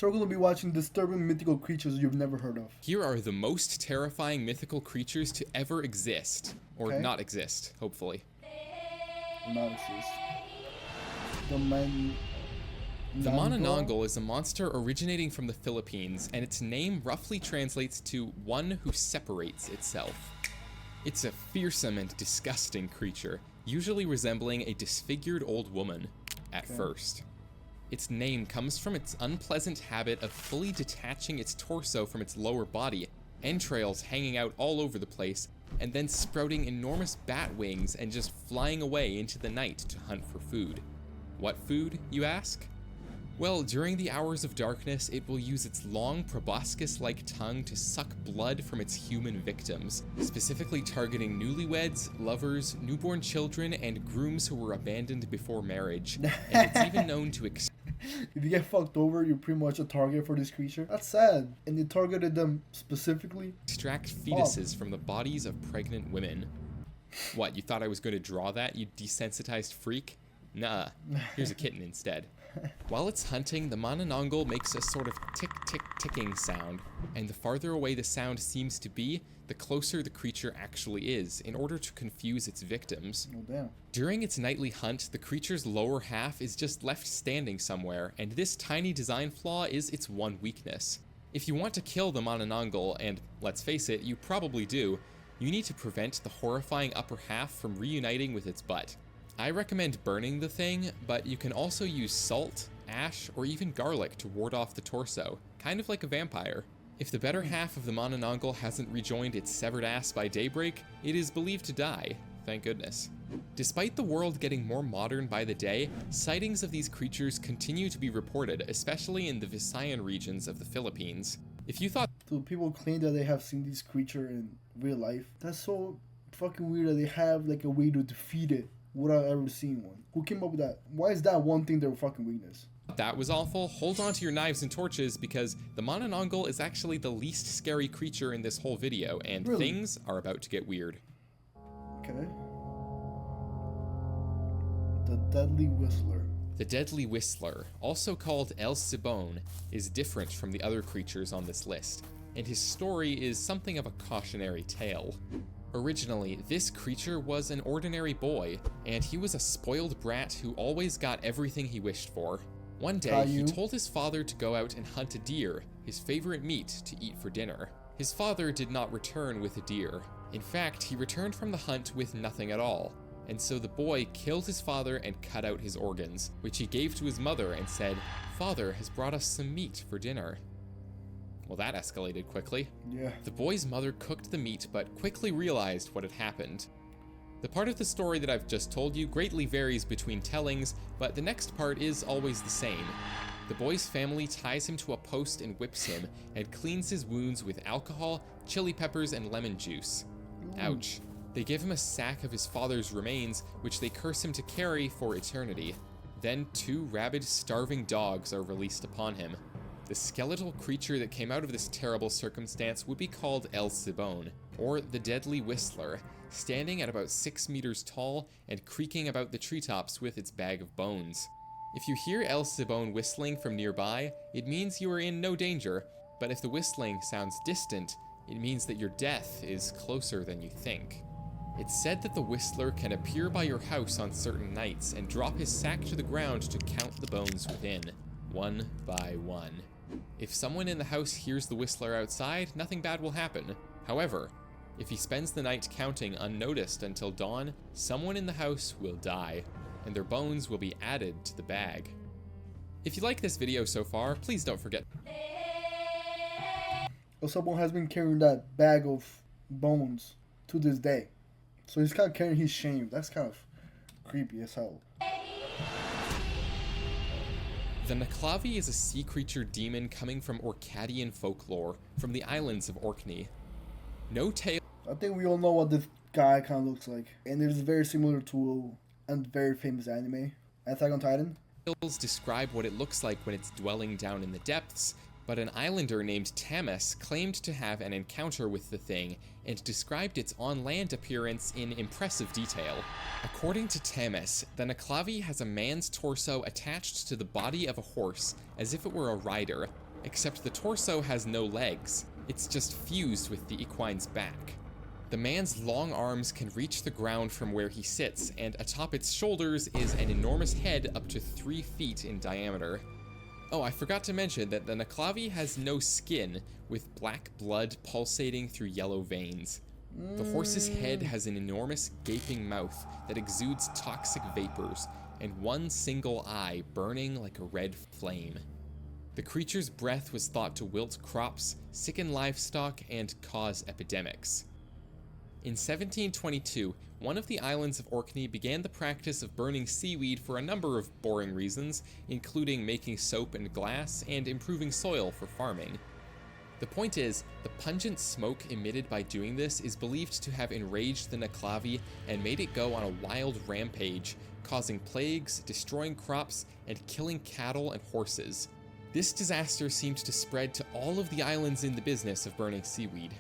So we're going to be watching disturbing mythical creatures you've never heard of. Here are the most terrifying mythical creatures to ever exist. Or Okay. not exist, hopefully. Or not exist. The man... The Manananggal is a monster originating from the Philippines, and its name roughly translates to one who separates itself. It's a fearsome and disgusting creature, usually resembling a disfigured old woman at first. Its name comes from its unpleasant habit of fully detaching its torso from its lower body, entrails hanging out all over the place, and then sprouting enormous bat wings and just flying away into the night to hunt for food. What food, you ask? Well, during the hours of darkness, it will use its long, proboscis-like tongue to suck blood from its human victims, specifically targeting newlyweds, lovers, newborn children, and grooms who were abandoned before marriage. And it's even known to If you get fucked over, you're pretty much a target for this creature. That's sad. And you targeted them specifically? extract fetuses from the bodies of pregnant women. What, you thought I was going to draw that, you desensitized freak? Nah, here's a kitten instead. While it's hunting, the Manananggal makes a sort of tick-tick-ticking sound, and the farther away the sound seems to be, the closer the creature actually is, in order to confuse its victims. Oh, damn. During its nightly hunt, the creature's lower half is just left standing somewhere, and this tiny design flaw is its one weakness. If you want to kill the Manananggal, and let's face it, you probably do, you need to prevent the horrifying upper half from reuniting with its butt. I recommend burning the thing, but you can also use salt, ash, or even garlic to ward off the torso, kind of like a vampire. If the better half of the Manananggal hasn't rejoined its severed ass by daybreak, it is believed to die, thank goodness. Despite the world getting more modern by the day, sightings of these creatures continue to be reported, especially in the Visayan regions of the Philippines. If you thought Dude, people claim that they have seen this creature in real life. That's so fucking weird that they have like a way to defeat it without ever seeing one. Who came up with that? Why is that one thing their fucking weakness? that was awful, hold on to your knives and torches because the Manananggal is actually the least scary creature in this whole video, and Really? things are about to get weird. Okay. The Deadly Whistler. The Deadly Whistler, also called El Sibon, is different from the other creatures on this list, and his story is something of a cautionary tale. Originally, this creature was an ordinary boy, and he was a spoiled brat who always got everything he wished for. One day, he told his father to go out and hunt a deer, his favorite meat to eat for dinner. His father did not return with a deer. In fact, he returned from the hunt with nothing at all. And so the boy killed his father and cut out his organs, which he gave to his mother and said, "Father has brought us some meat for dinner." Well, that escalated quickly. Yeah. The boy's mother cooked the meat, but quickly realized what had happened. The part of the story that I've just told you greatly varies between tellings, but the next part is always the same. The boy's family ties him to a post and whips him, and cleans his wounds with alcohol, chili peppers, and lemon juice. Ouch. They give him a sack of his father's remains, which they curse him to carry for eternity. Then 2 rabid, starving dogs are released upon him. The skeletal creature that came out of this terrible circumstance would be called El Sibon, or the Deadly Whistler, standing at about 6 meters tall and creaking about the treetops with its bag of bones. If you hear El Sibon whistling from nearby, it means you are in no danger, but if the whistling sounds distant, it means that your death is closer than you think. It's said that the Whistler can appear by your house on certain nights and drop his sack to the ground to count the bones within, one by one. If someone in the house hears the Whistler outside, nothing bad will happen. However, if he spends the night counting unnoticed until dawn, someone in the house will die, and their bones will be added to the bag. If you like this video so far, please don't forget. Someone has been carrying that bag of bones to this day. So he's kind of carrying his shame. That's kind of creepy as hell. The Naklavi is a sea creature demon coming from Orcadian folklore, from the islands of Orkney. No tail. I think we all know what this guy kind of looks like. And it is very similar to a very famous anime, Attack on Titan. Tales describe what it looks like when it's dwelling down in the depths, but an islander named Tamas claimed to have an encounter with the thing and described its on-land appearance in impressive detail. According to Tamas, the Naklavi has a man's torso attached to the body of a horse as if it were a rider, except the torso has no legs. It's just fused with the equine's back. The man's long arms can reach the ground from where he sits, and atop its shoulders is an enormous head up to 3 feet in diameter. Oh, I forgot to mention that the Naclavi has no skin, with black blood pulsating through yellow veins. The horse's head has an enormous gaping mouth that exudes toxic vapors, and one single eye burning like a red flame. The creature's breath was thought to wilt crops, sicken livestock, and cause epidemics. In 1722, one of the islands of Orkney began the practice of burning seaweed for a number of boring reasons, including making soap and glass and improving soil for farming. The point is, the pungent smoke emitted by doing this is believed to have enraged the Naclavi and made it go on a wild rampage, causing plagues, destroying crops, and killing cattle and horses. This disaster seemed to spread to all of the islands in the business of burning seaweed.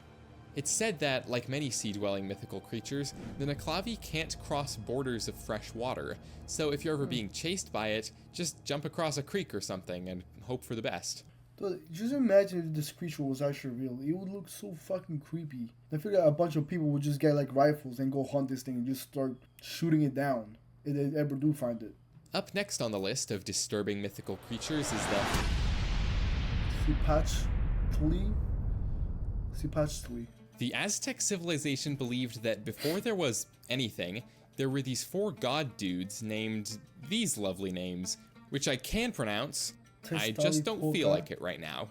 It's said that, like many sea-dwelling mythical creatures, the Naclavi can't cross borders of fresh water, so if you're ever being chased by it, just jump across a creek or something and hope for the best. Dude, just imagine if this creature was actually real. It would look so fucking creepy. I figure a bunch of people would just get like rifles and go hunt this thing and just start shooting it down if they ever do find it. Up next on the list of disturbing mythical creatures is the Cipachtli. The Aztec civilization believed that before there was anything, there were these 4 god dudes named these lovely names, which I can pronounce. I just don't feel like it right now.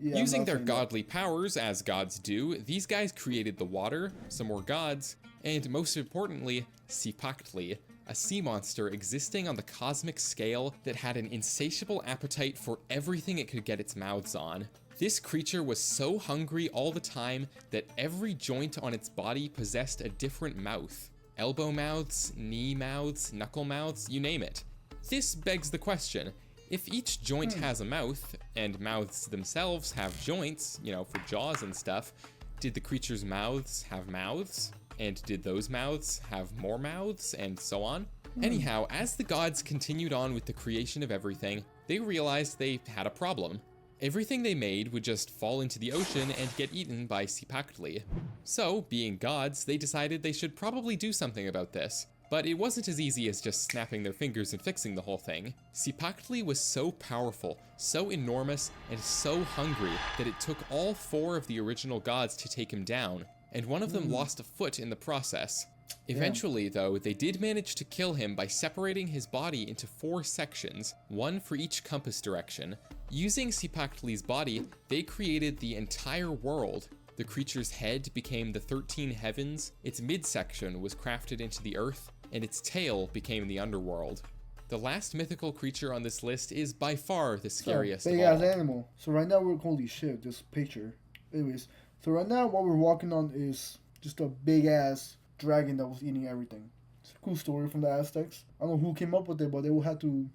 Yeah, Using their godly powers, as gods do, these guys created the water, some more gods, and most importantly, Cipachtli, a sea monster existing on the cosmic scale that had an insatiable appetite for everything it could get its mouths on. This creature was so hungry all the time that every joint on its body possessed a different mouth. Elbow mouths, knee mouths, knuckle mouths, you name it. This begs the question, if each joint has a mouth, and mouths themselves have joints, for jaws and stuff, did the creature's mouths have mouths? And did those mouths have more mouths, and so on? Anyhow, as the gods continued on with the creation of everything, they realized they had a problem. Everything they made would just fall into the ocean and get eaten by Cipachtli. So, being gods, they decided they should probably do something about this. But it wasn't as easy as just snapping their fingers and fixing the whole thing. Cipachtli was so powerful, so enormous, and so hungry that it took all 4 of the original gods to take him down, and one of them lost a foot in the process. Eventually, though, they did manage to kill him by separating his body into 4 sections, one for each compass direction. Using Cipachtli's body, they created the entire world. The creature's head became the 13 heavens, its midsection was crafted into the earth, and its tail became the underworld. The last mythical creature on this list is by far the scariest of all. Big ass animal. So right now we're holy shit, this picture. Anyways, so right now what we're walking on is just a big ass dragon that was eating everything. It's a cool story from the Aztecs. I don't know who came up with it, but they will have to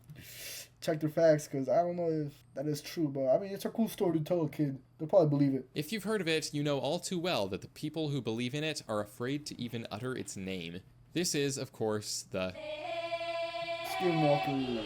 check their facts because I don't know if that is true. But I mean, it's a cool story to tell a kid. They'll probably believe it. If you've heard of it, you know all too well that the people who believe in it are afraid to even utter its name. This is, of course, the Skinwalker.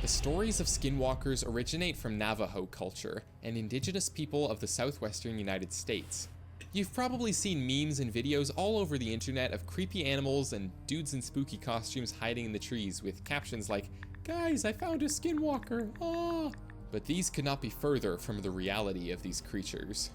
The stories of skinwalkers originate from Navajo culture, an indigenous people of the southwestern United States. You've probably seen memes and videos all over the internet of creepy animals and dudes in spooky costumes hiding in the trees with captions like, "Guys, I found a skinwalker, ah!" But these could not be further from the reality of these creatures.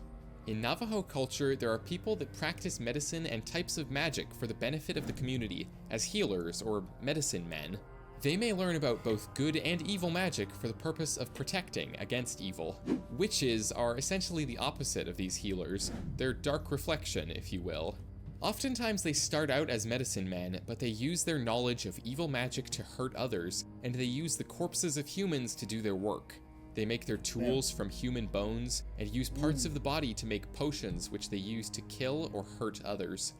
In Navajo culture, there are people that practice medicine and types of magic for the benefit of the community, as healers or medicine men. They may learn about both good and evil magic for the purpose of protecting against evil. Witches are essentially the opposite of these healers, their dark reflection, if you will. Oftentimes they start out as medicine men, but they use their knowledge of evil magic to hurt others, and they use the corpses of humans to do their work. They make their tools from human bones, and use parts of the body to make potions which they use to kill or hurt others.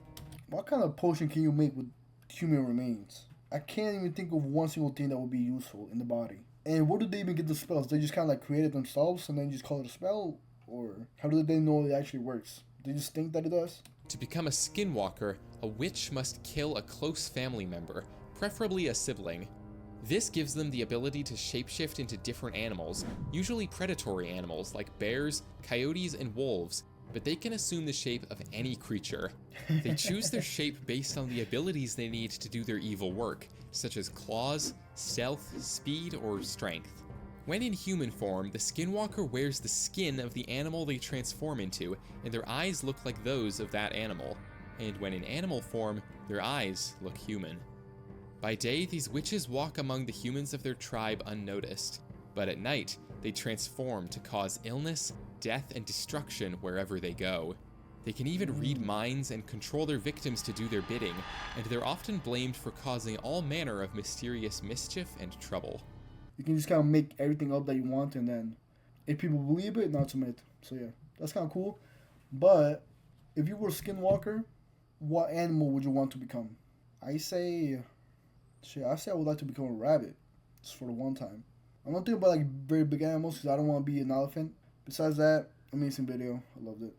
What kind of potion can you make with human remains? I can't even think of one single thing that would be useful in the body. And where do they even get the spells? They just kind of like create it themselves and then just call it a spell? Or how do they know it actually works? They just think that it does? To become a skinwalker, a witch must kill a close family member, preferably a sibling. This gives them the ability to shapeshift into different animals, usually predatory animals like bears, coyotes, and wolves, but they can assume the shape of any creature. They choose their shape based on the abilities they need to do their evil work, such as claws, stealth, speed, or strength. When in human form, the skinwalker wears the skin of the animal they transform into, and their eyes look like those of that animal. And when in animal form, their eyes look human. By day, these witches walk among the humans of their tribe unnoticed, but at night, they transform to cause illness, death, and destruction wherever they go. They can even read minds and control their victims to do their bidding, and they're often blamed for causing all manner of mysterious mischief and trouble. You can just kind of make everything up that you want, and then if people believe it, not submit. So yeah, that's kind of cool. But if you were a skinwalker, what animal would you want to become? I say I would like to become a rabbit, just for the one time. I'm not thinking about like very big animals because I don't want to be an elephant. Besides that, amazing video. I loved it.